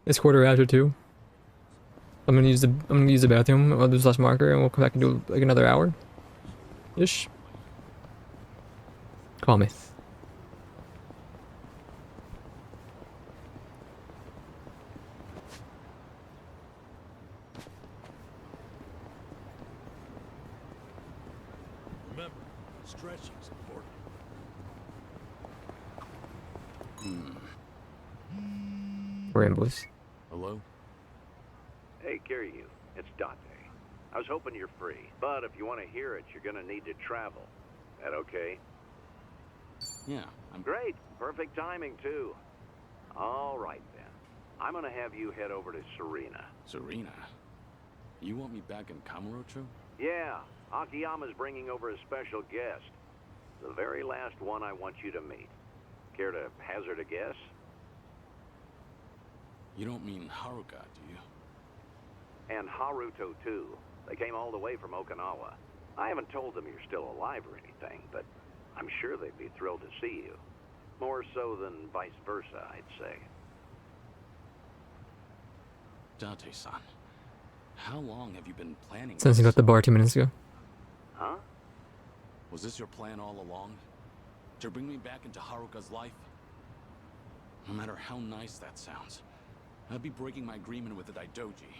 It's quarter after 2. I'm gonna use the bathroom. I'll do slash marker, and we'll come back and do like another hour, ish. Call me. Remember, stretching's important. Rambles. Hello? Hey, Kiryu, it's Date. I was hoping you're free, but if you want to hear it, you're gonna need to travel. That okay? Yeah, I'm Great. Perfect timing, too. All right, then. I'm gonna have you head over to Serena. Serena. You want me back in Kamurocho? Yeah, Akiyama's bringing over a special guest. The very last one I want you to meet. Care to hazard a guess? You don't mean Haruka, do you? And Haruto, too. They came all the way from Okinawa. I haven't told them you're still alive or anything, but I'm sure they'd be thrilled to see you. More so than vice versa, I'd say. Date-san, how long have you been planning Since he this? left the bar 2 minutes ago. Huh? Was this your plan all along? To bring me back into Haruka's life? No matter how nice that sounds, I'd be breaking my agreement with the Daidoji.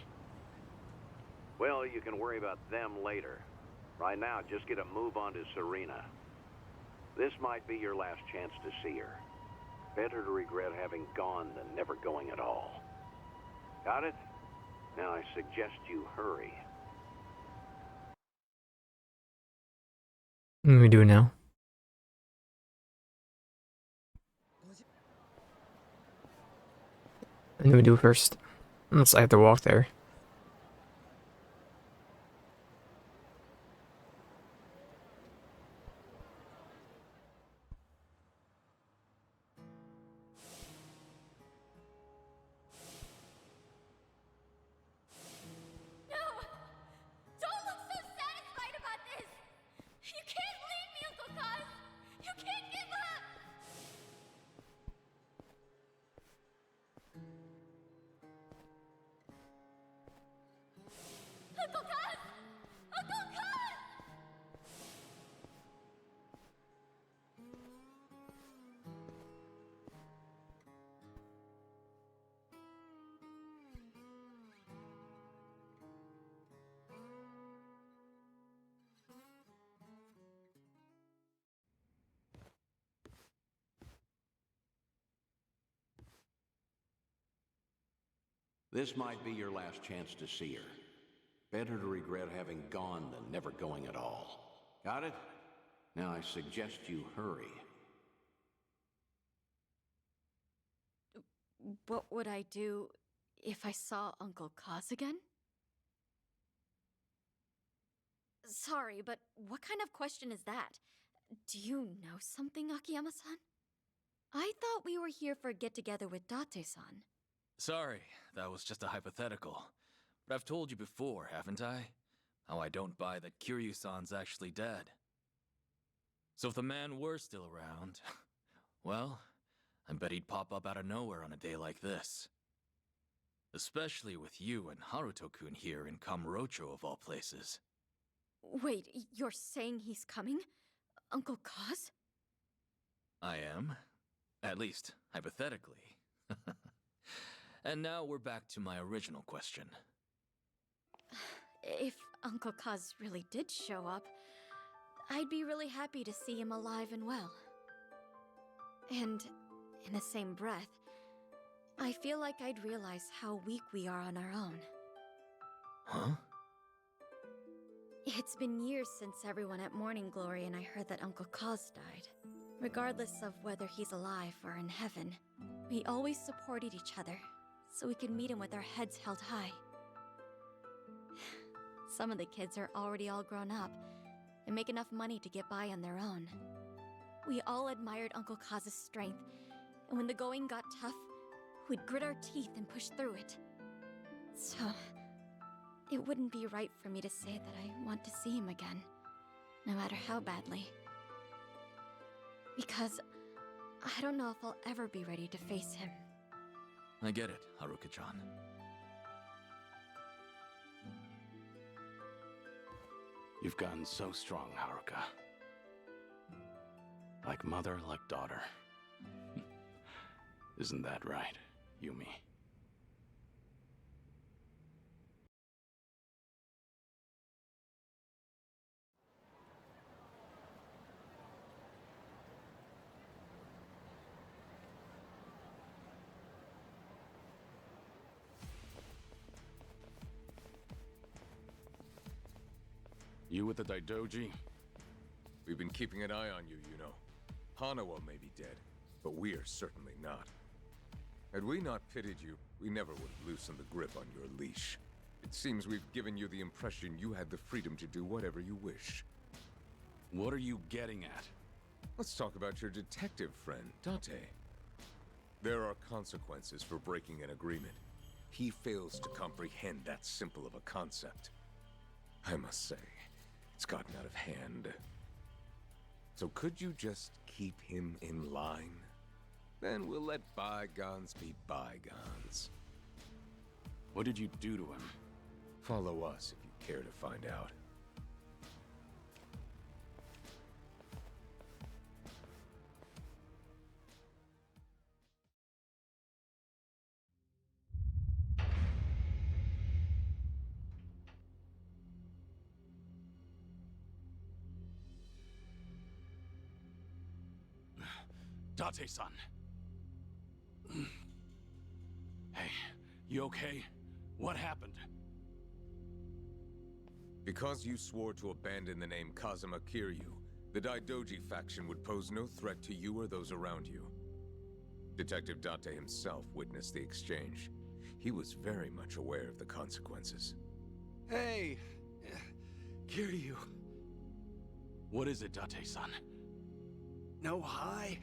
Well, you can worry about them later. Right now, just get a move on to Serena. This might be your last chance to see her. Better to regret having gone than never going at all. Got it? Now I suggest you hurry. What do we do now? And then we do first. Unless I have to walk there. No! Don't look so satisfied about this! You can't leave me, Uncle Cos! You can't give up! Uncle Cos! Uncle Cos! This might be your last chance to see her. Better to regret having gone than never going at all. Got it? Now I suggest you hurry. What would I do if I saw Uncle Cos again? Sorry, but what kind of question is that? Do you know something, Akiyama-san? I thought we were here for a get-together with Date-san. Sorry, that was just a hypothetical. But I've told you before, haven't I? How I don't buy that Kiryu-san's actually dead. So if the man were still around, well, I bet he'd pop up out of nowhere on a day like this. Especially with you and Haruto-kun here in Kamurocho of all places. Wait, you're saying he's coming? Uncle Cos? I am. At least, hypothetically. And now we're back to my original question. If Uncle Cos really did show up, I'd be really happy to see him alive and well. And in the same breath, I feel like I'd realize how weak we are on our own. Huh? It's been years since everyone at Morning Glory and I heard that Uncle Cos died. Regardless of whether he's alive or in heaven, we always supported each other, so we could meet him with our heads held high. Some of the kids are already all grown up and make enough money to get by on their own. We all admired Uncle Cos's strength, and when the going got tough, we'd grit our teeth and push through it. So, it wouldn't be right for me to say that I want to see him again, no matter how badly. Because I don't know if I'll ever be ready to face him. I get it, Haruka-chan. You've gotten so strong, Haruka. Like mother, like daughter. Isn't that right, Yumi? You with the Daidoji? We've been keeping an eye on you, you know. Hanawa may be dead, but we are certainly not. Had we not pitied you, we never would have loosened the grip on your leash. It seems we've given you the impression you had the freedom to do whatever you wish. What are you getting at? Let's talk about your detective friend, Date. There are consequences for breaking an agreement. He fails to comprehend that simple of a concept. I must say, it's gotten out of hand. So could you just keep him in line? Then we'll let bygones be bygones. What did you do to him? Follow us if you care to find out. Date-san. Hey, you okay? What happened? Because you swore to abandon the name Kazuma Kiryu, the Daidoji faction would pose no threat to you or those around you. Detective Date himself witnessed the exchange. He was very much aware of the consequences. Hey, Kiryu. What is it, Date-san? No hi?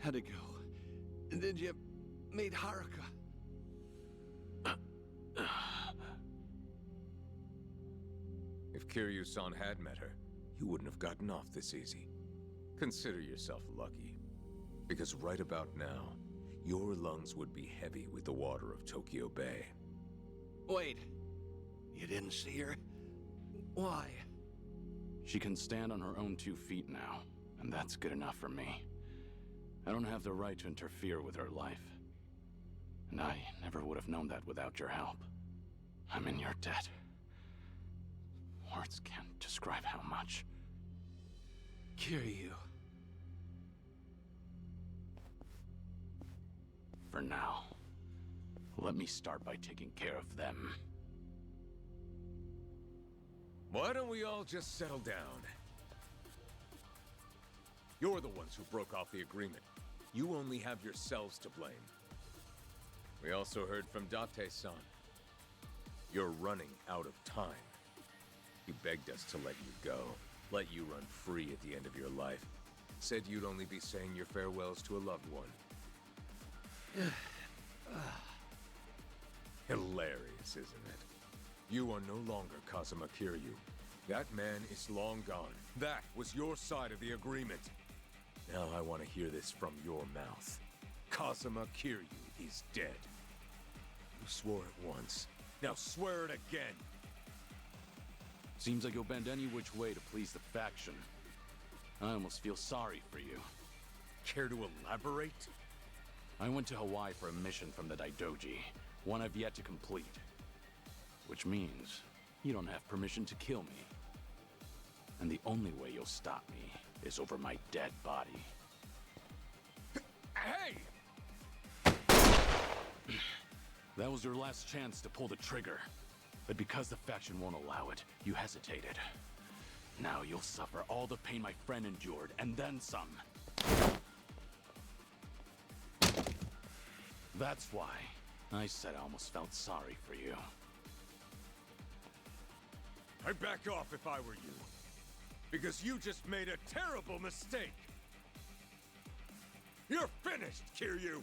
How'd it go? And did you meet Haruka? If Kiryu-san had met her, you wouldn't have gotten off this easy. Consider yourself lucky. Because right about now, your lungs would be heavy with the water of Tokyo Bay. Wait, you didn't see her? Why? She can stand on her own 2 feet now, and that's good enough for me. I don't have the right to interfere with her life. And I never would have known that without your help. I'm in your debt. Words can't describe how much. Kiryu. For now, let me start by taking care of them. Why don't we all just settle down? You're the ones who broke off the agreement. You only have yourselves to blame. We also heard from Date-san. You're running out of time. He begged us to let you go, let you run free at the end of your life. Said you'd only be saying your farewells to a loved one. Hilarious, isn't it? You are no longer Kazuma Kiryu. That man is long gone. That was your side of the agreement. Now I want to hear this from your mouth. Kazuma Kiryu is dead. You swore it once. Now swear it again. Seems like you'll bend any which way to please the faction. I almost feel sorry for you. Care to elaborate? I went to Hawaii for a mission from the Daidoji, one I've yet to complete. Which means you don't have permission to kill me. And the only way you'll stop me is over my dead body. Hey! That was your last chance to pull the trigger. But because the faction won't allow it, you hesitated. Now you'll suffer all the pain my friend endured, and then some. That's why I said I almost felt sorry for you. I'd back off if I were you. Because you just made a terrible mistake. You're finished, Kiryu!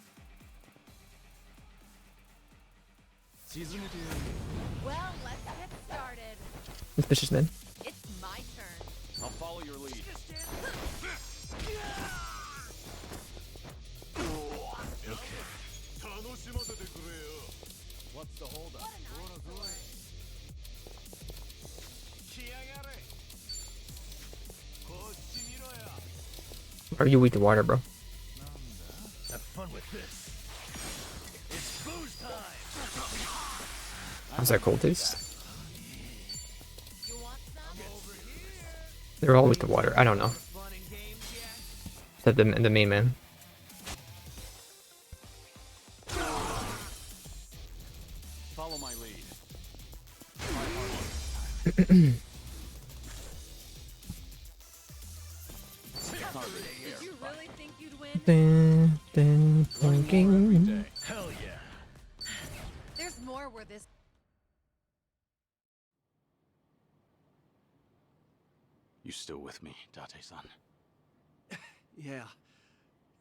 Well, let's get started. Suspicious man. It's my turn. I'll follow your lead. Okay. What's the holdup? Are you weak to water, bro? Have fun with this. It's booze time. Is that cold taste? You want some? They're all weak to water. I don't know. Fun and games yet? Except the main man. Follow my lead. Did you really think you'd win? Every day. Hell yeah. There's more where this. You still with me, Date-san? Yeah.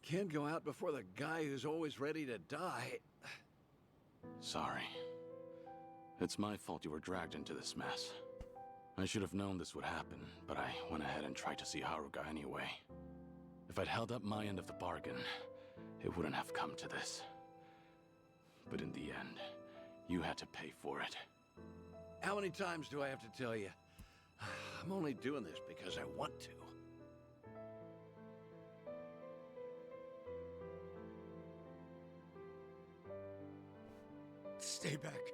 Can't go out before the guy who's always ready to die. Sorry. It's my fault you were dragged into this mess. I should have known this would happen, but I went ahead and tried to see Haruka anyway. If I'd held up my end of the bargain, it wouldn't have come to this. But in the end, you had to pay for it. How many times do I have to tell you? I'm only doing this because I want to. Stay back.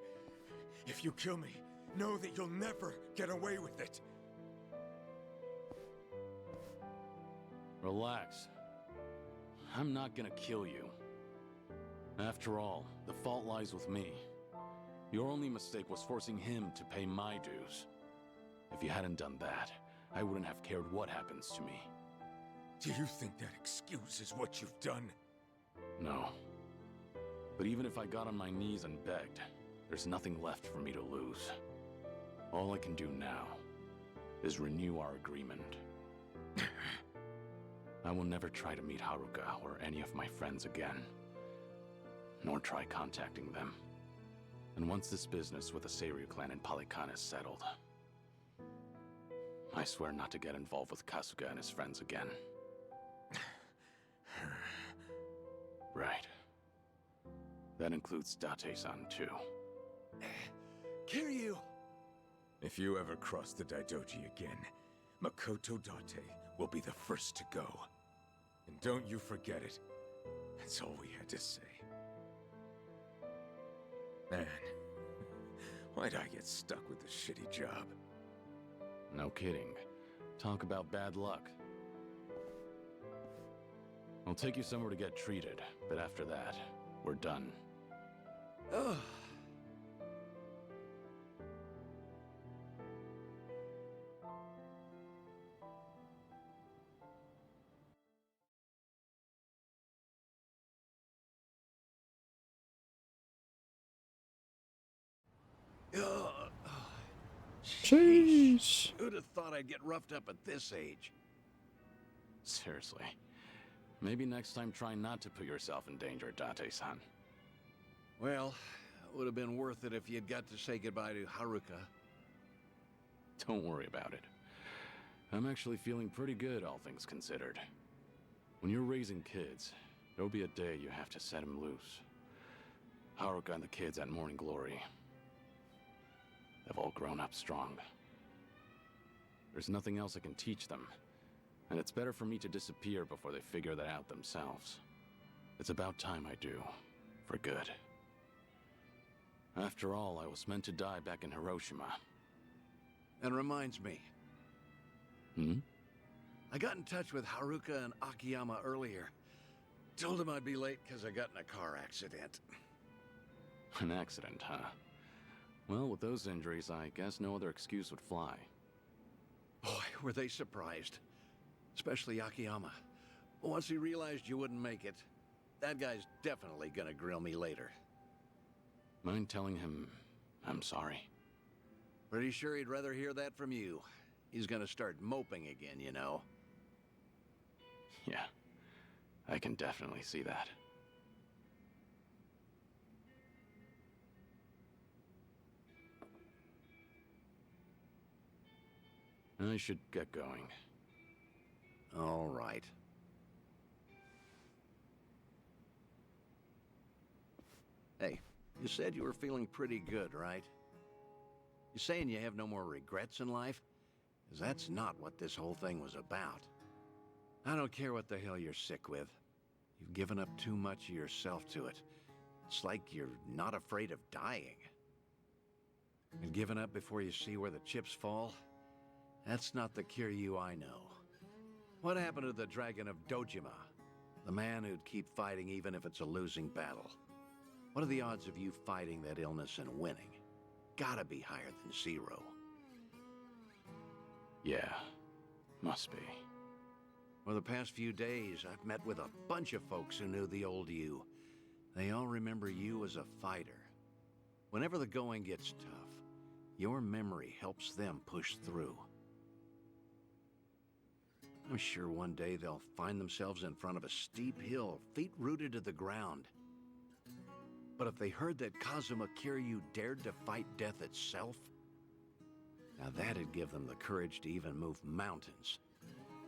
If you kill me, know that you'll never get away with it. Relax. I'm not gonna kill you. After all, the fault lies with me. Your only mistake was forcing him to pay my dues. If you hadn't done that, I wouldn't have cared what happens to me. Do you think that excuses what you've done? No. But even if I got on my knees and begged, there's nothing left for me to lose. All I can do now is renew our agreement. I will never try to meet Haruka or any of my friends again, nor try contacting them. And once this business with the Seiryu clan in Polycon is settled, I swear not to get involved with Kasuga and his friends again. Right. That includes Date-san too. Kiryu! If you ever cross the Daidoji again, Makoto Date will be the first to go. And don't you forget it. That's all we had to say. Man, why'd I get stuck with this shitty job? No kidding. Talk about bad luck. I'll take you somewhere to get treated, but after that, we're done. Ugh. Sheesh. Who'd have thought I'd get roughed up at this age? Seriously. Maybe next time try not to put yourself in danger, Date-san. Well, it would have been worth it if you'd got to say goodbye to Haruka. Don't worry about it. I'm actually feeling pretty good, all things considered. When you're raising kids, there'll be a day you have to set them loose. Haruka and the kids at Morning Glory, they've all grown up strong. There's nothing else I can teach them, and it's better for me to disappear before they figure that out themselves. It's about time I do, for good. After all, I was meant to die back in Hiroshima. And reminds me, Hmm? I got in touch with Haruka and Akiyama earlier. Told them I'd be late because I got in a car accident. An accident, huh? Well, with those injuries, I guess no other excuse would fly. Boy, were they surprised. Especially Akiyama. Once he realized you wouldn't make it, that guy's definitely gonna grill me later. Mind telling him I'm sorry? Pretty sure he'd rather hear that from you. He's gonna start moping again, you know. Yeah, I can definitely see that. I should get going. All right. Hey, you said you were feeling pretty good, right? You saying you have no more regrets in life? 'Cause that's not what this whole thing was about. I don't care what the hell you're sick with. You've given up too much of yourself to it. It's like you're not afraid of dying. And giving up before you see where the chips fall? That's not the Kiryu I know. What happened to the Dragon of Dojima? The man who'd keep fighting even if it's a losing battle. What are the odds of you fighting that illness and winning? Gotta be higher than 0. Yeah, must be. For the past few days, I've met with a bunch of folks who knew the old you. They all remember you as a fighter. Whenever the going gets tough, your memory helps them push through. I'm sure one day they'll find themselves in front of a steep hill, feet rooted to the ground. But if they heard that Kazuma Kiryu dared to fight death itself, now that'd give them the courage to even move mountains.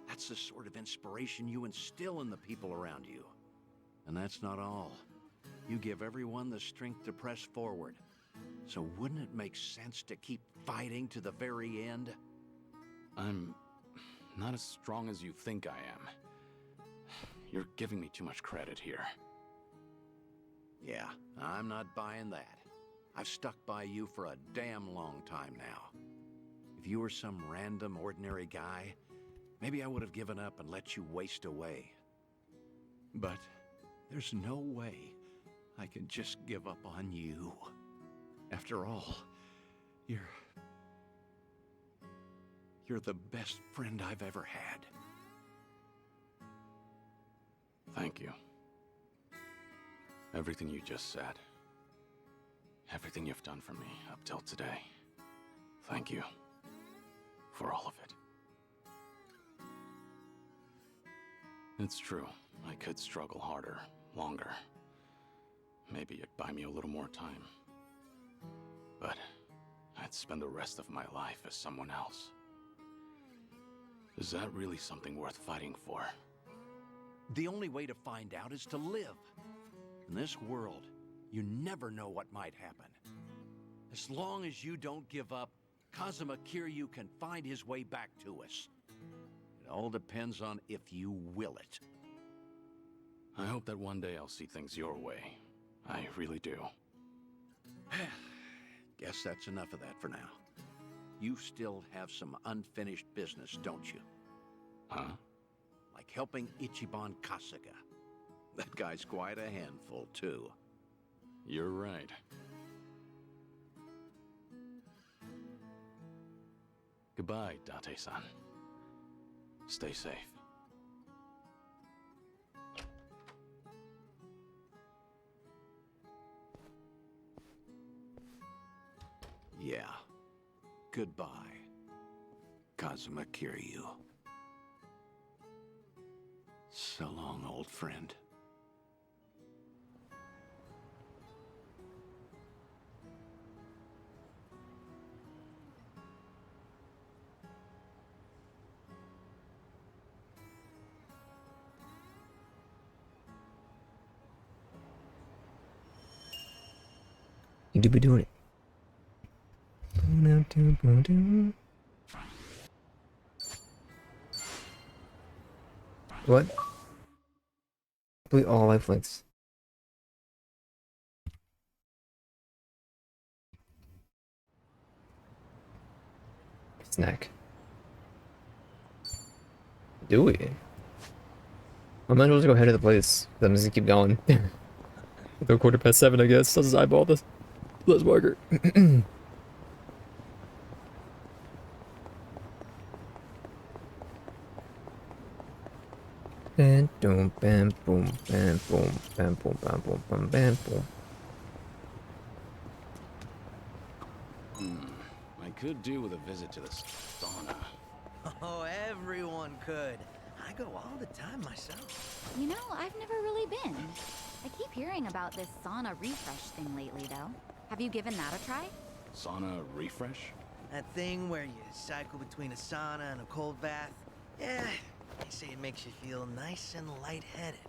That's the sort of inspiration you instill in the people around you. And that's not all. You give everyone the strength to press forward. So wouldn't it make sense to keep fighting to the very end? I'm not as strong as you think I am. You're giving me too much credit here. Yeah, I'm not buying that. I've stuck by you for a damn long time now. If you were some random, ordinary guy, maybe I would have given up and let you waste away. But there's no way I can just give up on you. After all, you're the best friend I've ever had. Thank you. Everything you just said. Everything you've done for me up till today. Thank you. For all of it. It's true. I could struggle harder, longer. Maybe it'd buy me a little more time. But I'd spend the rest of my life as someone else. Is that really something worth fighting for? The only way to find out is to live. In this world, you never know what might happen. As long as you don't give up, Kazuma Kiryu can find his way back to us. It all depends on if you will it. I hope that one day I'll see things your way. I really do. Guess that's enough of that for now. You still have some unfinished business, don't you? Huh? Like helping Ichiban Kasuga. That guy's quite a handful, too. You're right. Goodbye, Date-san. Stay safe. Yeah. Goodbye, Kazuma Kiryu. So long, old friend. You do be doing it. What? Complete all life links. Snack. Do we? I might as well just go ahead of the place. I'm just gonna keep going. Go 7:15, I guess. Let's just eyeball this. Let's marker. Bam, boom, bam, boom, bam, boom, bam, boom, bam, boom, bam, bam, boom. I could do with a visit to the sauna. Oh, everyone could. I go all the time myself. You know, I've never really been. I keep hearing about this sauna refresh thing lately, though. Have you given that a try? Sauna refresh? That thing where you cycle between a sauna and a cold bath. Yeah, they say it makes you feel nice and lightheaded.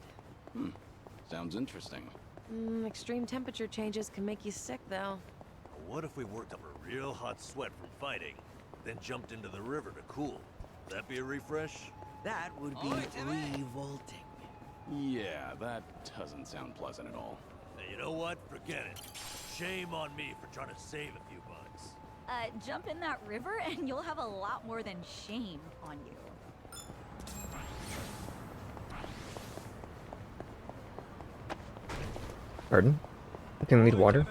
Sounds interesting. Extreme temperature changes can make you sick, though. What if we worked up a real hot sweat from fighting, then jumped into the river to cool? Would that be a refresh? That would be revolting. Yeah, that doesn't sound pleasant at all. Hey, you know what? Forget it. Shame on me for trying to save a few bucks. Jump in that river and you'll have a lot more than shame on you. Pardon? I can lead water.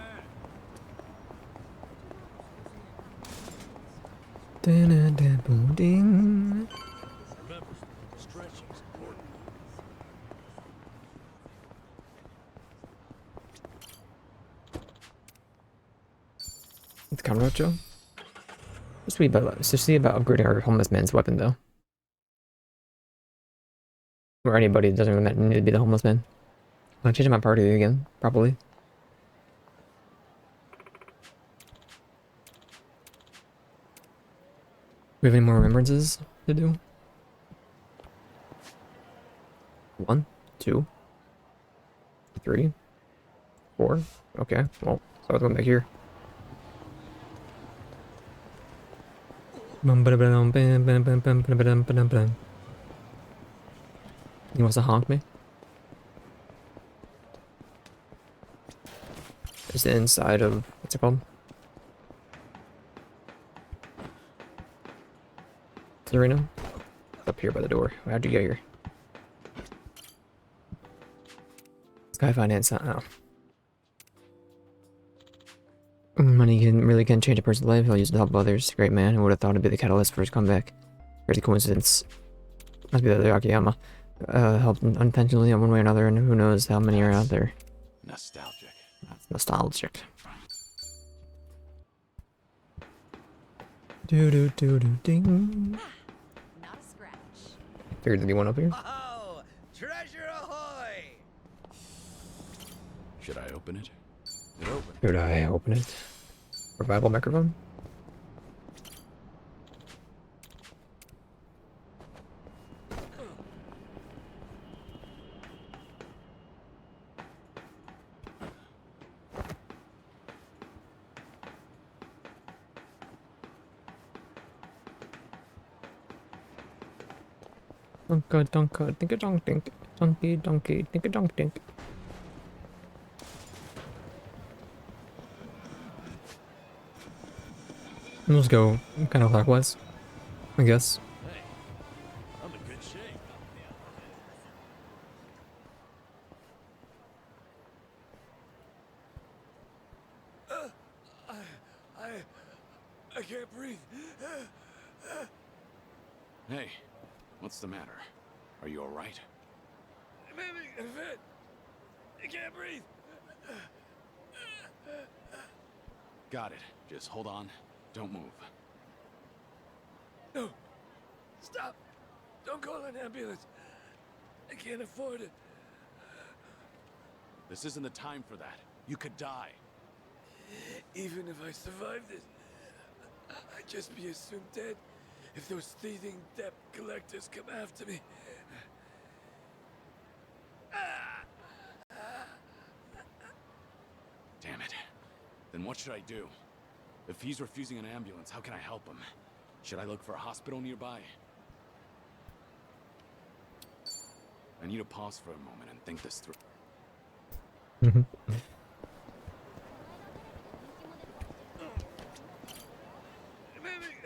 Ding. Remember, stretching's important. It's Kamurocho. It's just about upgrading our homeless man's weapon, though. Or anybody that doesn't really need to be the homeless man. I'm changing my party again, probably. We have any more remembrances to do? 1, 2, 3, 4. Okay, well, so I was going back here. He wants to honk me? It's the inside of, what's it called? Serena? It's up here by the door. How'd you get here? Sky Finance, oh. Money really can change a person's life. He'll use it to help others. Great man. Who would have thought it'd be the catalyst for his comeback? Crazy coincidence. Must be the other Akiyama. Helped unintentionally in one way or another, and who knows how many are out there. Nostalgic. That's nostalgic. Ding. Not a scratch. Figured there'd be one up here. Oh, treasure ahoy! Should I open it? It opened. Should I open it? Revival microphone? Dunka, dink a donk dink, donkey, dink a donk dink. Let's go kind of clockwise, I guess. Hey, I'm in good shape. I can't breathe. Hey, what's the matter? Are you alright? I'm having a fit. I can't breathe. Got it. Just hold on. Don't move. No. Stop. Don't call an ambulance. I can't afford it. This isn't the time for that. You could die. Even if I survive this, I'd just be assumed dead if those thieving debt collectors come after me. Damn it. Then what should I do? If he's refusing an ambulance, how can I help him? Should I look for a hospital nearby? I need to pause for a moment and think this through.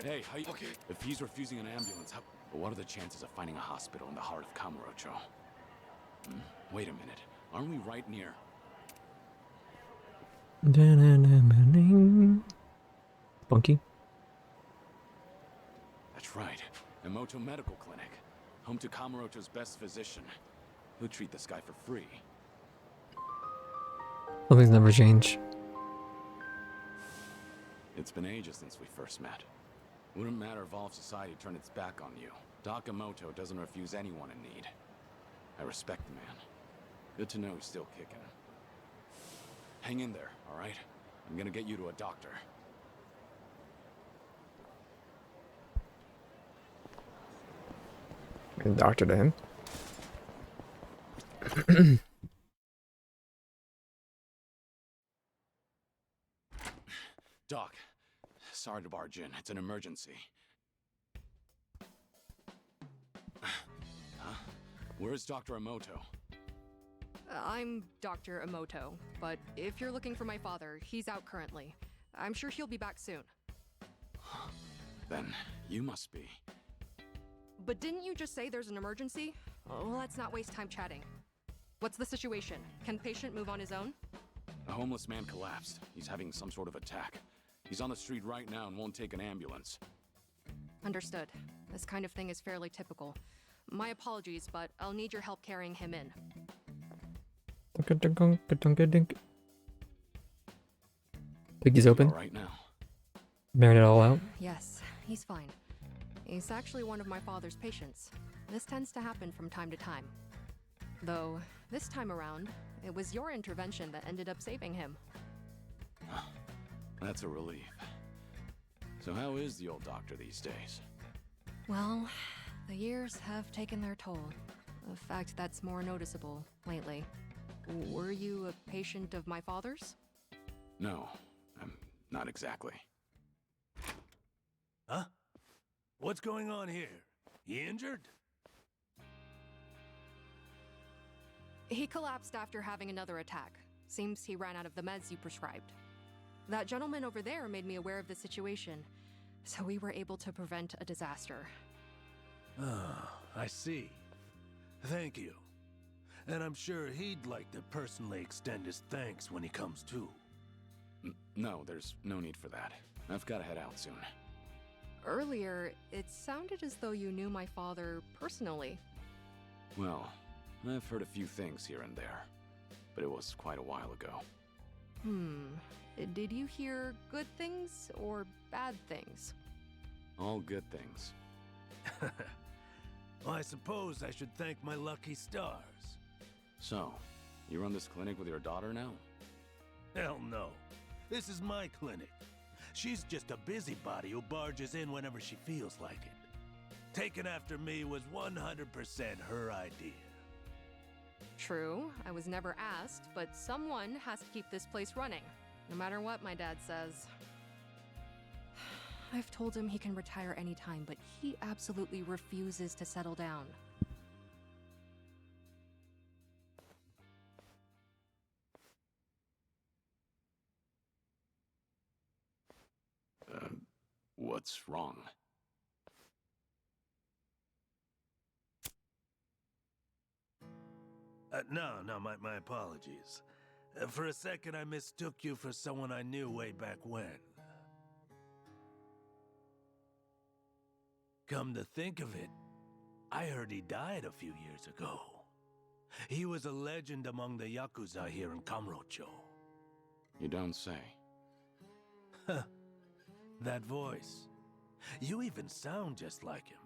Hey, how you... Okay. If he's refusing an ambulance, how... But what are the chances of finding a hospital in the heart of Kamurocho? Wait a minute. Aren't we right near... Bunky? That's right. Emoto Medical Clinic. Home to Kamurocho's best physician. He'll treat this guy for free. Something's never changed. It's been ages since we first met. Wouldn't matter if all of society turned its back on you. Doc Emoto doesn't refuse anyone in need. I respect the man. Good to know he's still kicking. Hang in there, alright? I'm gonna get you to a doctor. Doctor to him. Doc, sorry to barge in. It's an emergency. Huh? Where's Dr. Emoto? I'm Dr. Emoto, but if you're looking for my father, he's out currently. I'm sure he'll be back soon. Then you must be. But didn't you just say there's an emergency? Let's not waste time chatting. What's the situation? Can the patient move on his own? A homeless man collapsed. He's having some sort of attack. He's on the street right now and won't take an ambulance. Understood. This kind of thing is fairly typical. My apologies, but I'll need your help carrying him in. Piggy's open. All right now. Marrying it all out. Yes, he's fine. He's actually one of my father's patients. This tends to happen from time to time. Though, this time around, it was your intervention that ended up saving him. That's a relief. So how is the old doctor these days? Well, the years have taken their toll. A fact that's more noticeable lately. Were you a patient of my father's? No, not exactly. Huh? What's going on here? He injured? He collapsed after having another attack. Seems he ran out of the meds you prescribed. That gentleman over there made me aware of the situation, so we were able to prevent a disaster. Ah, I see. Thank you. And I'm sure he'd like to personally extend his thanks when he comes to. No, there's no need for that. I've got to head out soon. Earlier, it sounded as though you knew my father personally. Well, I've heard a few things here and there, but it was quite a while ago. Did you hear good things or bad things? All good things. Well, I suppose I should thank my lucky stars. So, you run this clinic with your daughter now? Hell no. This is my clinic. She's just a busybody who barges in whenever she feels like it. Taking after me was 100% her idea. True, I was never asked, but someone has to keep this place running, no matter what my dad says. I've told him he can retire anytime, but he absolutely refuses to settle down. What's wrong? No, my apologies. For a second, I mistook you for someone I knew way back when. Come to think of it, I heard he died a few years ago. He was a legend among the Yakuza here in Kamurocho. You don't say. Huh. That voice. You even sound just like him.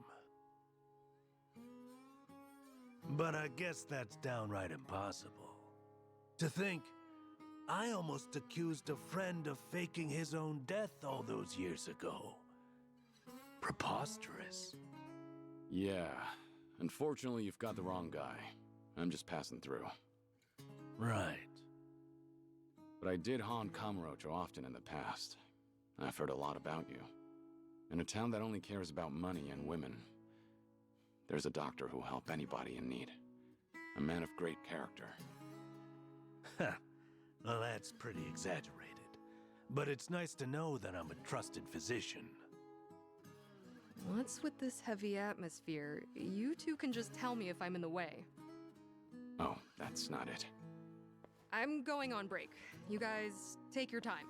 But I guess that's downright impossible. To think, I almost accused a friend of faking his own death all those years ago. Preposterous. Yeah. Unfortunately, you've got the wrong guy. I'm just passing through. Right. But I did haunt Kamurocho often in the past. I've heard a lot about you. In a town that only cares about money and women, there's a doctor who'll help anybody in need. A man of great character. Well, that's pretty exaggerated. But it's nice to know that I'm a trusted physician. What's with this heavy atmosphere? You two can just tell me if I'm in the way. Oh, that's not it. I'm going on break. You guys, take your time.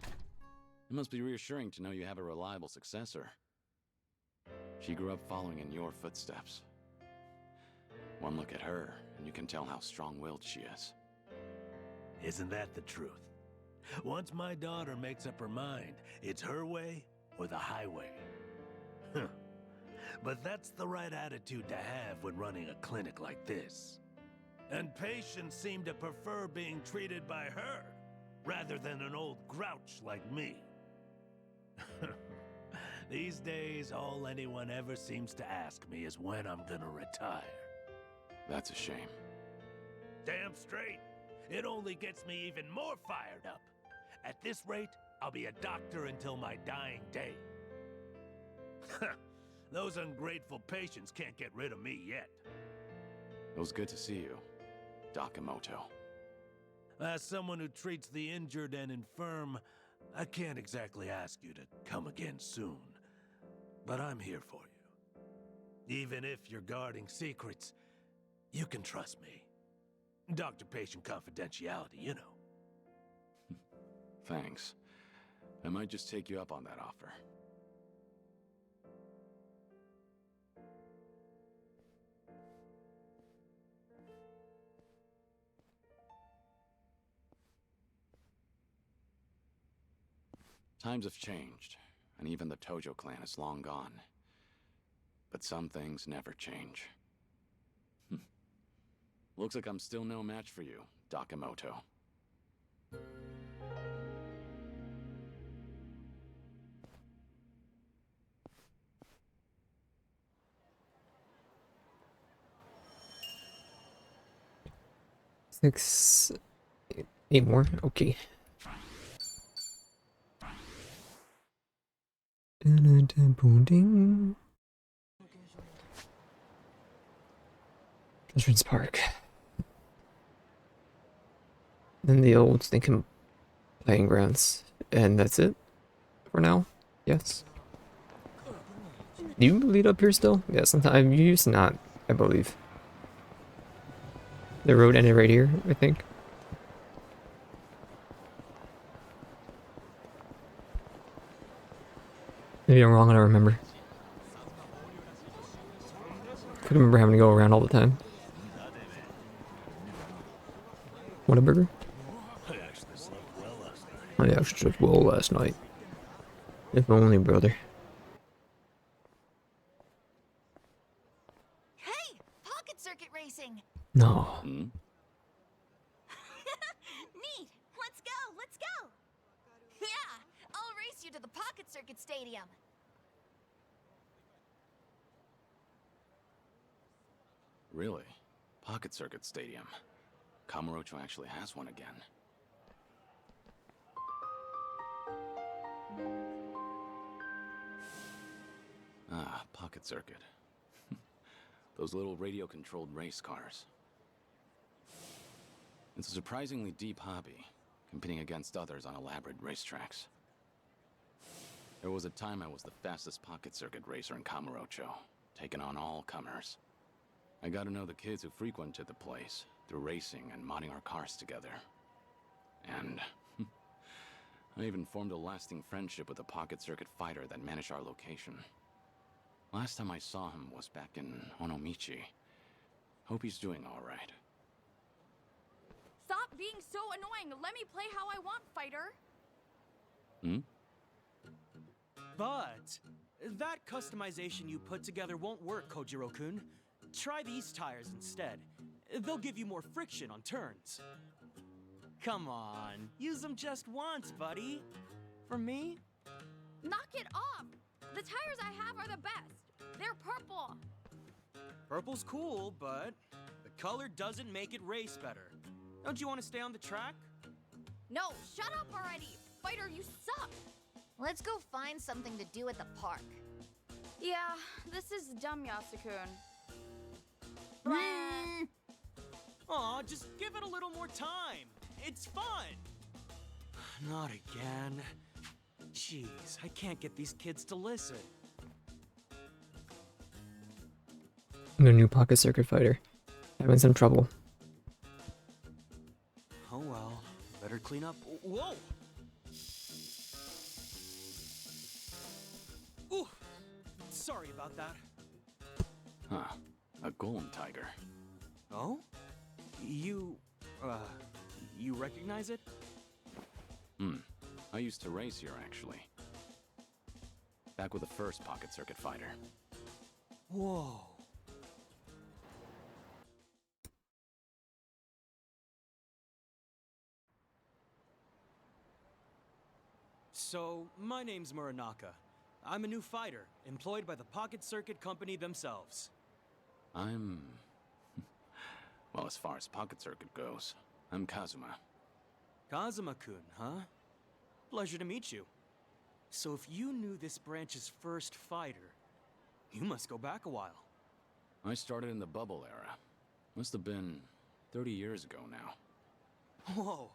It must be reassuring to know you have a reliable successor. She grew up following in your footsteps. One look at her, and you can tell how strong-willed she is. Isn't that the truth? Once my daughter makes up her mind, it's her way or the highway. But that's the right attitude to have when running a clinic like this. And patients seem to prefer being treated by her, rather than an old grouch like me. These days, all anyone ever seems to ask me is when I'm gonna retire. That's a shame. Damn straight. It only gets me even more fired up. At this rate, I'll be a doctor until my dying day. Those ungrateful patients can't get rid of me yet. It was good to see you, Doc Emoto. As someone who treats the injured and infirm, I can't exactly ask you to come again soon. But I'm here for you. Even if you're guarding secrets, you can trust me. Doctor-patient confidentiality, you know. Thanks. I might just take you up on that offer. Times have changed, and even the Tojo clan is long gone. But some things never change. Looks like I'm still no match for you, Doc Emoto. Six, eight more. Okay. Children's Park. Then the old stinking playing grounds. And that's it for now. Yes. Do you lead up here still? Yeah, sometimes you used to not, I believe. The road ended right here, I think. Maybe I'm wrong, I don't remember. I could remember having to go around all the time. Whataburger? I actually slept well last night. If only, brother. Hey! Pocket circuit racing! No. Hmm? Neat! Let's go! Let's go! Yeah! I'll race you to the Pocket Circuit Stadium. Really? Pocket Circuit Stadium. Kamurocho actually has one again. Ah, Pocket Circuit. Those little radio-controlled race cars. It's a surprisingly deep hobby, competing against others on elaborate racetracks. There was a time I was the fastest Pocket Circuit racer in Kamurocho, taking on all comers. I got to know the kids who frequented the place through racing and modding our cars together. And I even formed a lasting friendship with a Pocket Circuit fighter that managed our location. Last time I saw him was back in Onomichi. Hope he's doing all right. Stop being so annoying. Let me play how I want, fighter. Hmm? But that customization you put together won't work, Kojiro-kun. Try these tires instead. They'll give you more friction on turns. Come on, use them just once, buddy. For me? Knock it off. The tires I have are the best. They're purple. Purple's cool, but the color doesn't make it race better. Don't you want to stay on the track? No, shut up already. Fighter, you suck. Let's go find something to do at the park. Yeah, this is dumb, Yasukun. Aw, just give it a little more time. It's fun. Not again. Jeez, I can't get these kids to listen. The new Pocket Circuit fighter. Having some trouble. Oh well, better clean up. Whoa! Ooh, sorry about that. Huh. A golem tiger. Oh? You recognize it? I used to race here, actually. Back with the first Pocket Circuit fighter. Whoa. So, my name's Muranaka. I'm a new fighter, employed by the Pocket Circuit Company themselves. I'm... well, as far as Pocket Circuit goes, I'm Kazuma. Kazuma-kun, huh? Pleasure to meet you. So if you knew this branch's first fighter, you must go back a while. I started in the bubble era. Must have been 30 years ago now. Whoa,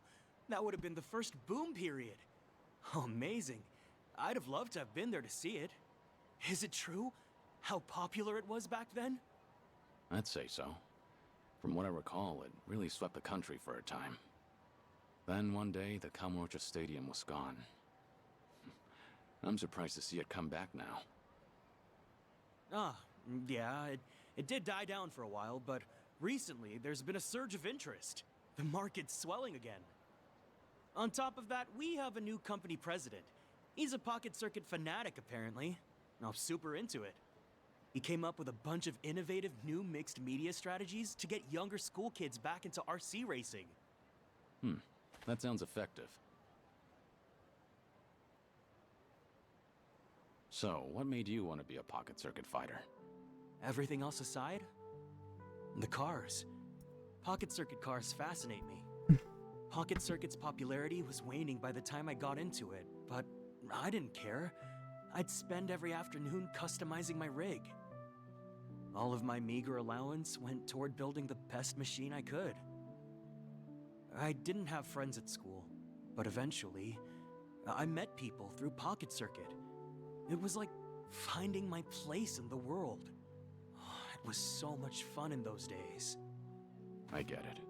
that would have been the first boom period. Oh, amazing. I'd have loved to have been there to see it. Is it true? How popular it was back then? I'd say so. From what I recall, it really swept the country for a time. Then one day, the Kamurocho Stadium was gone. I'm surprised to see it come back now. Yeah, it did die down for a while, but recently there's been a surge of interest. The market's swelling again. On top of that, we have a new company president. He's a pocket circuit fanatic, apparently. I'm super into it. He came up with a bunch of innovative new mixed media strategies to get younger school kids back into RC racing. That sounds effective. So, what made you want to be a pocket circuit fighter? Everything else aside? The cars. Pocket circuit cars fascinate me. Pocket circuit's popularity was waning by the time I got into it, but I didn't care. I'd spend every afternoon customizing my rig. All of my meager allowance went toward building the best machine I could. I didn't have friends at school, but eventually, I met people through Pocket Circuit. It was like finding my place in the world. It was so much fun in those days. I get it.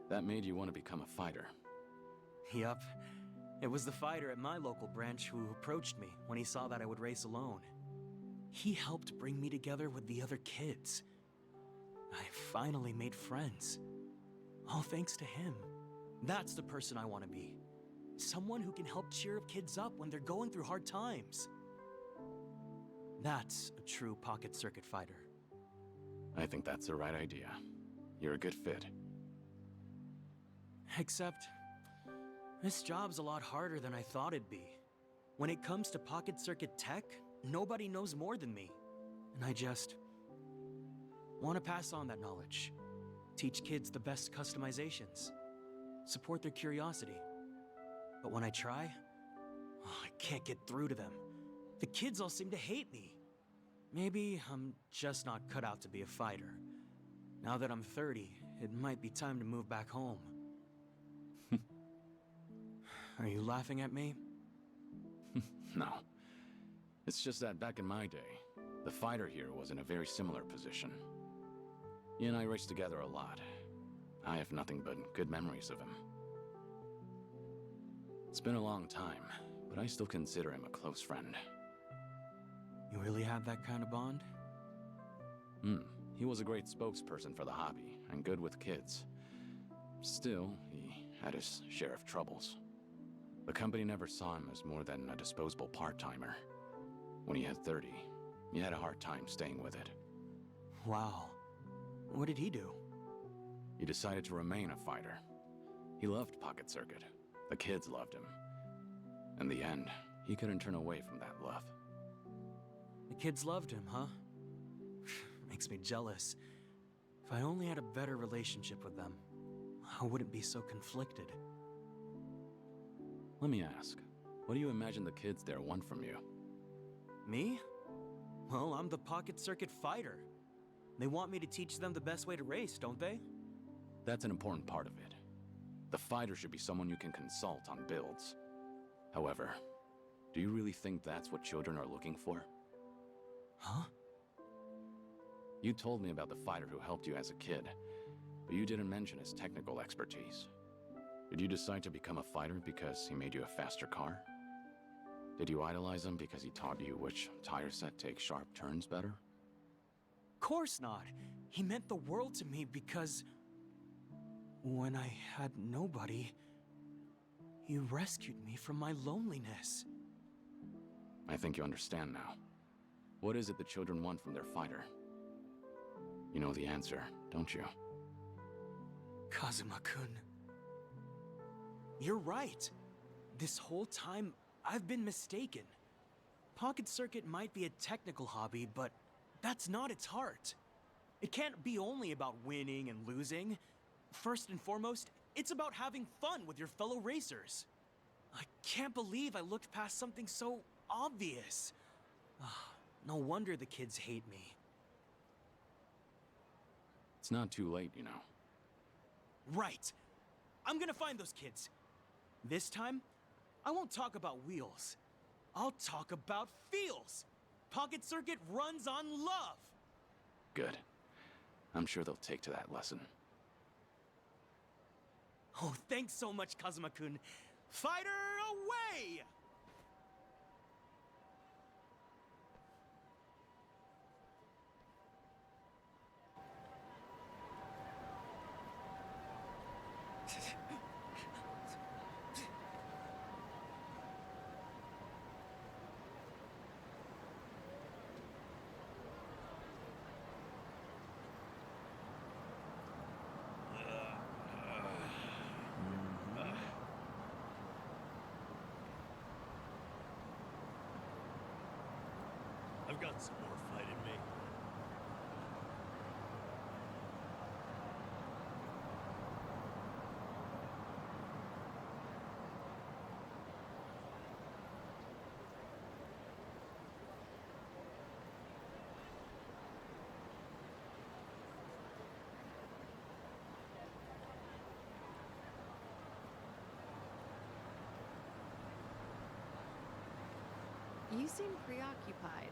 That made you want to become a fighter. Yup. It was the fighter at my local branch who approached me when he saw that I would race alone. He helped bring me together with the other kids. I finally made friends. All thanks to him. That's the person I want to be. Someone who can help cheer kids up when they're going through hard times. That's a true pocket circuit fighter. I think that's the right idea. You're a good fit. Except, this job's a lot harder than I thought it'd be. When it comes to pocket circuit tech, nobody knows more than me. And I just want to pass on that knowledge. Teach kids the best customizations. Support their curiosity. But when I try, I can't get through to them. The kids all seem to hate me. Maybe I'm just not cut out to be a fighter. Now that I'm 30, it might be time to move back home. Are you laughing at me? No. It's just that back in my day, the fighter here was in a very similar position. He and I raced together a lot. I have nothing but good memories of him. It's been a long time, but I still consider him a close friend. You really have that kind of bond? He was a great spokesperson for the hobby, and good with kids. Still, he had his share of troubles. The company never saw him as more than a disposable part-timer. When he had 30, he had a hard time staying with it. Wow. What did he do? He decided to remain a fighter. He loved Pocket Circuit. The kids loved him. In the end, he couldn't turn away from that love. The kids loved him, huh? Makes me jealous. If I only had a better relationship with them, I wouldn't be so conflicted. Let me ask, what do you imagine the kids there want from you? Me? Well, I'm the Pocket Circuit fighter. They want me to teach them the best way to race, don't they? That's an important part of it. The fighter should be someone you can consult on builds. However, do you really think that's what children are looking for? Huh? You told me about the fighter who helped you as a kid, but you didn't mention his technical expertise. Did you decide to become a fighter because he made you a faster car? Did you idolize him because he taught you which tire set takes sharp turns better? Course not. He meant the world to me because when I had nobody, he rescued me from my loneliness. I think you understand now. What is it the children want from their fighter? You know the answer, don't you? Kazuma-kun. You're right. This whole time, I've been mistaken. Pocket Circuit might be a technical hobby, but that's not its heart. It can't be only about winning and losing. First and foremost, it's about having fun with your fellow racers. I can't believe I looked past something so obvious. No wonder the kids hate me. It's not too late, you know. Right. I'm gonna find those kids. This time, I won't talk about wheels. I'll talk about feels. Pocket Circuit runs on love. Good. I'm sure they'll take to that lesson. Oh, thanks so much, Kazuma-kun. Fighter away! I've got some more fight in me. You seem preoccupied.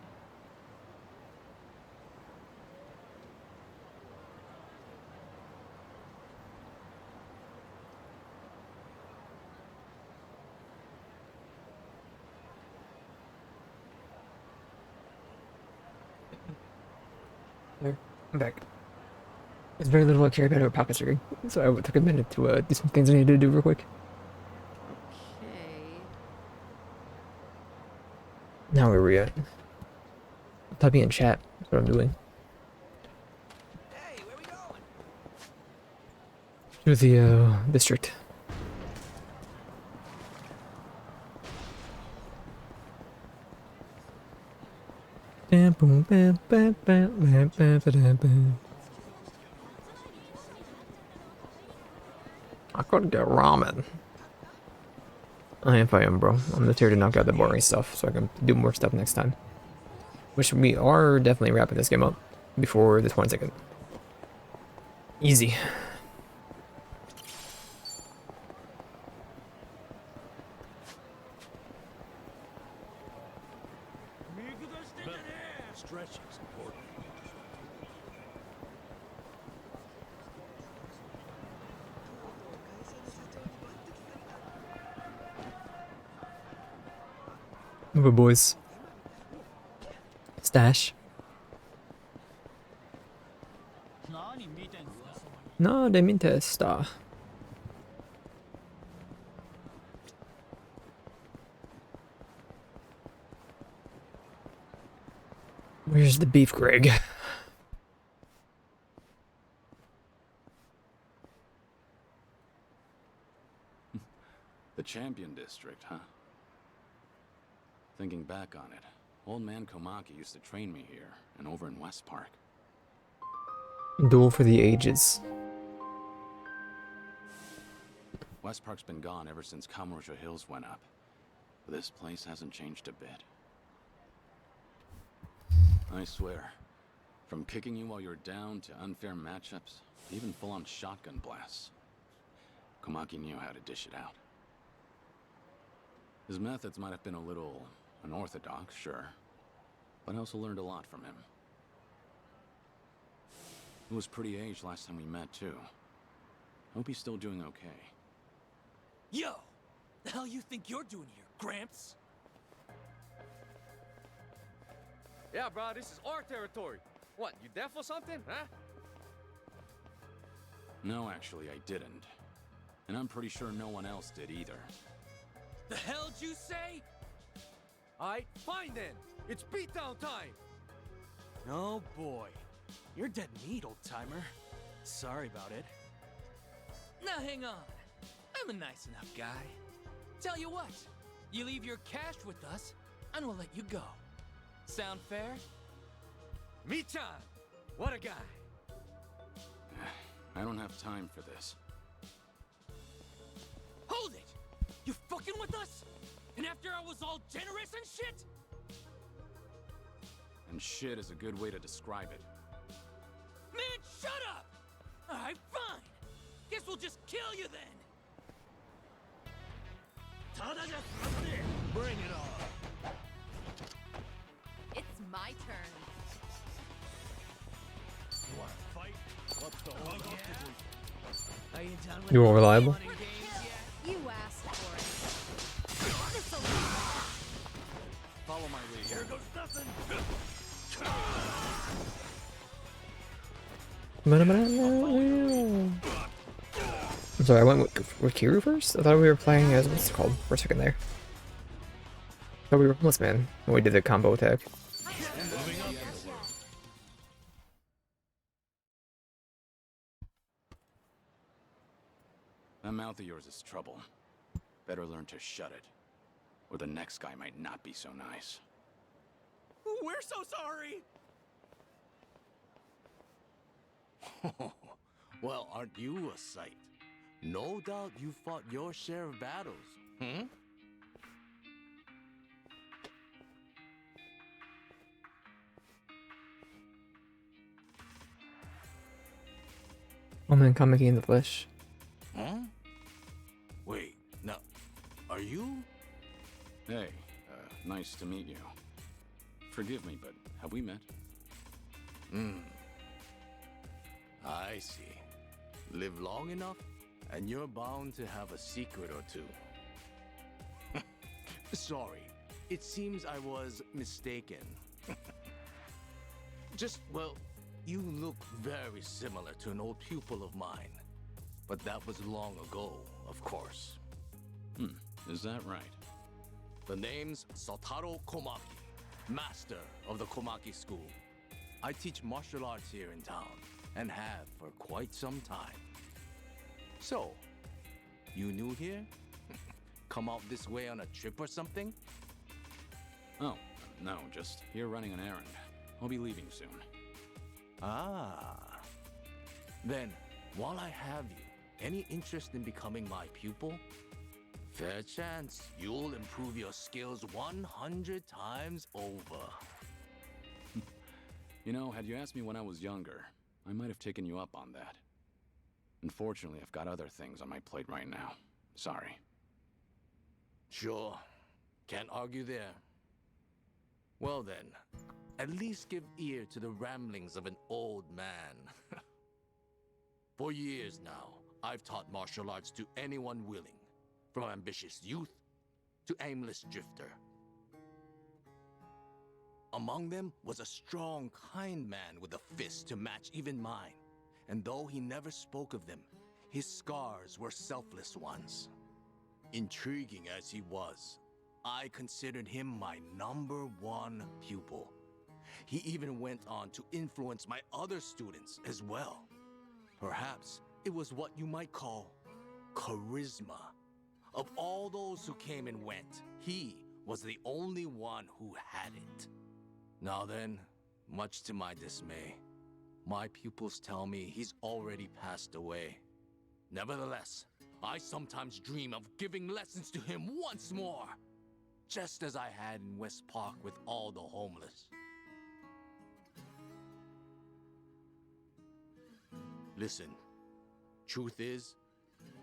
There, I'm back. There's very little I care about Pocket Circuit, so I took a minute to do some things I needed to do real quick. Okay. Now where are we at? I'm typing in chat. That's what I'm doing. Hey, where we going? To the district. I could get ramen. I am fine, bro. I'm just here to knock out the boring stuff so I can do more stuff next time. Which we are definitely wrapping this game up before the 22nd. Easy. Stretching's important. Move it, boys. Stash. No, they mean to star. Where's the beef, Greg? The Champion District, huh? Thinking back on it, old man Komaki used to train me here and over in West Park. Duel for the ages. West Park's been gone ever since Kamurocho Hills went up. But this place hasn't changed a bit. I swear, from kicking you while you're down to unfair matchups, even full-on shotgun blasts, Komaki knew how to dish it out. His methods might have been a little unorthodox, sure, but I also learned a lot from him. He was pretty aged last time we met, too. Hope he's still doing okay. Yo! The hell you think you're doing here, Gramps? Yeah, bro, this is our territory. What, you deaf or something, huh? No, actually, I didn't. And I'm pretty sure no one else did either. The hell'd you say? Alright, fine then. It's beatdown time. Oh boy. You're dead meat, old-timer. Sorry about it. Now hang on. I'm a nice enough guy. Tell you what, you leave your cash with us, and we'll let you go. Sound fair? Michan! What a guy. I don't have time for this. Hold it! You fucking with us? And after I was all generous and shit? And shit is a good way to describe it. Man, shut up! Alright, fine. Guess we'll just kill you then. Bring it on. It's my turn. You want to fight? What's the hold up? Are you done with You more reliable? You asked for it. Follow my lead. Here goes nothing. I'm sorry, I went with Kiru first? I thought we were playing as, what's it called, for a second there. I thought we were Homeless Man when we did the combo attack. That mouth of yours is trouble. Better learn to shut it, or the next guy might not be so nice. We're so sorry! Well, aren't you a sight? No doubt you fought your share of battles, hmm? Oh man, Kameki in the flesh. Huh? Wait, now, are you? Hey, nice to meet you. Forgive me, but have we met? I see. Live long enough, and you're bound to have a secret or two. Sorry, it seems I was mistaken. Well, you look very similar to an old pupil of mine. But that was long ago, of course. Is that right? The name's Sotaro Komaki, master of the Komaki School. I teach martial arts here in town, and have for quite some time. So, you new here? Come out this way on a trip or something? Oh, no, just here running an errand. I'll be leaving soon. Ah. Then, while I have you, any interest in becoming my pupil? Fair chance you'll improve your skills 100 times over. You know, had you asked me when I was younger, I might have taken you up on that. Unfortunately, I've got other things on my plate right now. Sorry. Sure. Can't argue there. Well then, at least give ear to the ramblings of an old man. For years now, I've taught martial arts to anyone willing, from ambitious youth to aimless drifter. Among them was a strong, kind man with a fist to match even mine. And though he never spoke of them, his scars were selfless ones. Intriguing as he was, I considered him my #1 pupil. He even went on to influence my other students as well. Perhaps it was what you might call charisma. Of all those who came and went, he was the only one who had it. Now then, much to my dismay, my pupils tell me he's already passed away. Nevertheless, I sometimes dream of giving lessons to him once more, just as I had in West Park with all the homeless. Listen, truth is,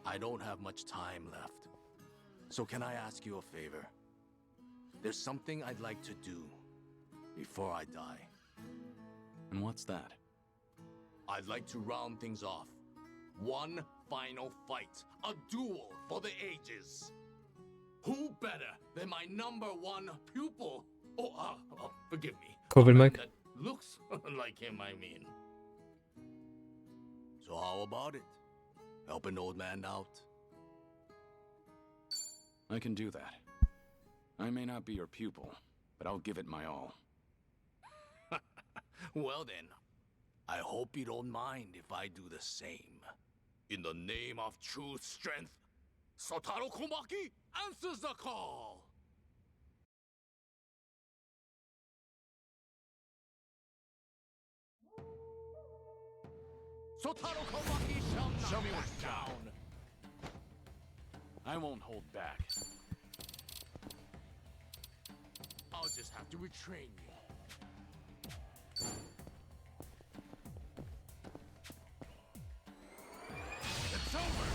I don't have much time left. So can I ask you a favor? There's something I'd like to do before I die. And what's that? I'd like to round things off. One final fight. A duel for the ages. Who better than my #1 pupil? Forgive me. COVID mic. That looks like him, I mean. So how about it? Help an old man out? I can do that. I may not be your pupil, but I'll give it my all. Well then, I hope you don't mind if I do the same. In the name of true strength, Sotaro Komaki answers the call! Sotaro Komaki shall not back down! I won't hold back. I'll just have to retrain you. It's over!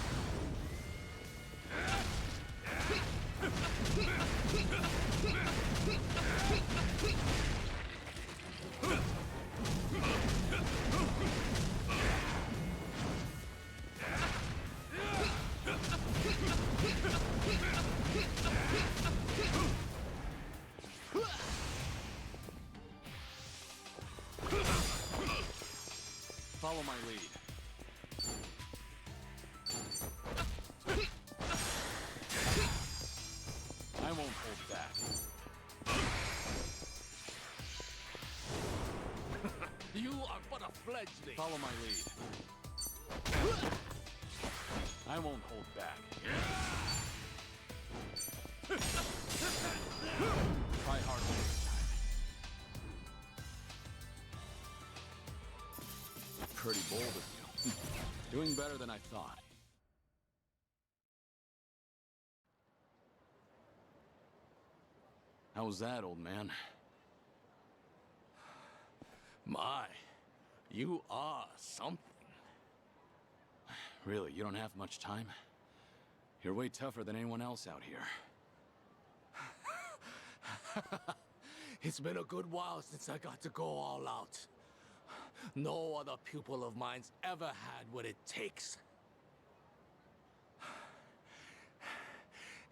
Follow my lead. I won't hold back. You are but a fledgling. Follow my lead. I won't hold back. Try harder this time. Pretty bold of you. Doing better than I thought. How was that, old man? My, you are something. Really, you don't have much time? You're way tougher than anyone else out here. It's been a good while since I got to go all out. No other pupil of mine's ever had what it takes.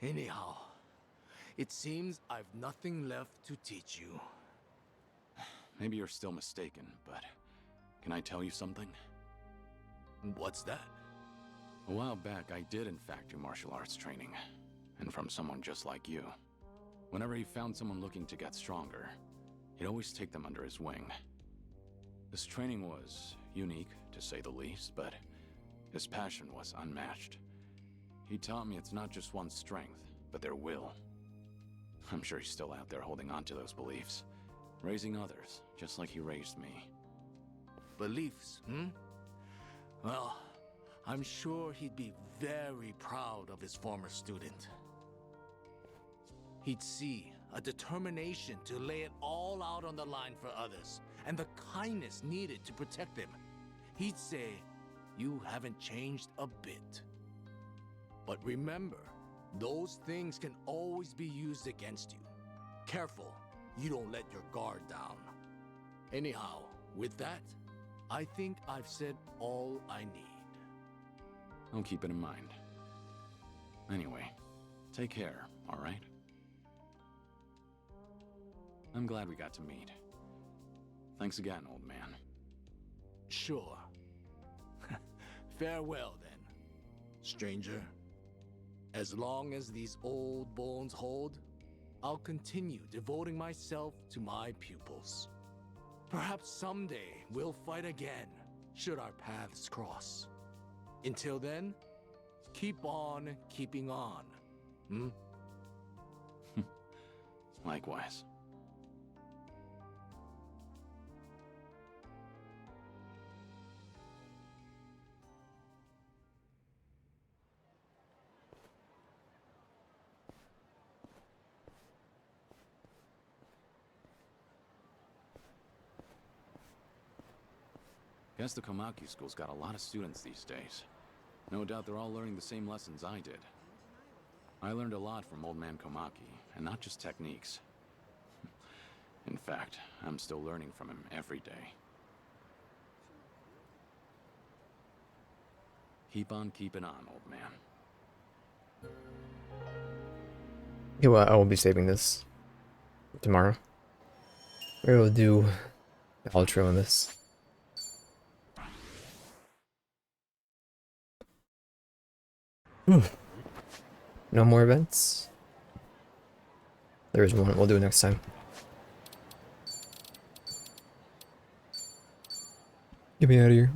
Anyhow, it seems I've nothing left to teach you. Maybe you're still mistaken, but can I tell you something? What's that? A while back, I did in fact do martial arts training, and from someone just like you. Whenever he found someone looking to get stronger, he'd always take them under his wing. This training was unique, to say the least, but his passion was unmatched. He taught me it's not just one's strength, but their will. I'm sure he's still out there holding on to those beliefs, raising others, just like he raised me. Beliefs, hmm? Well, I'm sure he'd be very proud of his former student. He'd see a determination to lay it all out on the line for others, and the kindness needed to protect them. He'd say, you haven't changed a bit. But remember, those things can always be used against you. Careful, you don't let your guard down. Anyhow, with that, I think I've said all I need. I'll keep it in mind. Anyway, take care, all right? I'm glad we got to meet. Thanks again, old man. Sure. Farewell, then, stranger. As long as these old bones hold, I'll continue devoting myself to my pupils. Perhaps someday we'll fight again, should our paths cross. Until then, keep on keeping on, hmm? Likewise. Guess the Komaki school's got a lot of students these days. No doubt they're all learning the same lessons I did. I learned a lot from Old Man Komaki, and not just techniques. In fact, I'm still learning from him every day. Keep on keeping on, old man. Okay, well, I will be saving this tomorrow. We're able to do the outro on this. No more events? There is one, we'll do it next time. Get me out of here.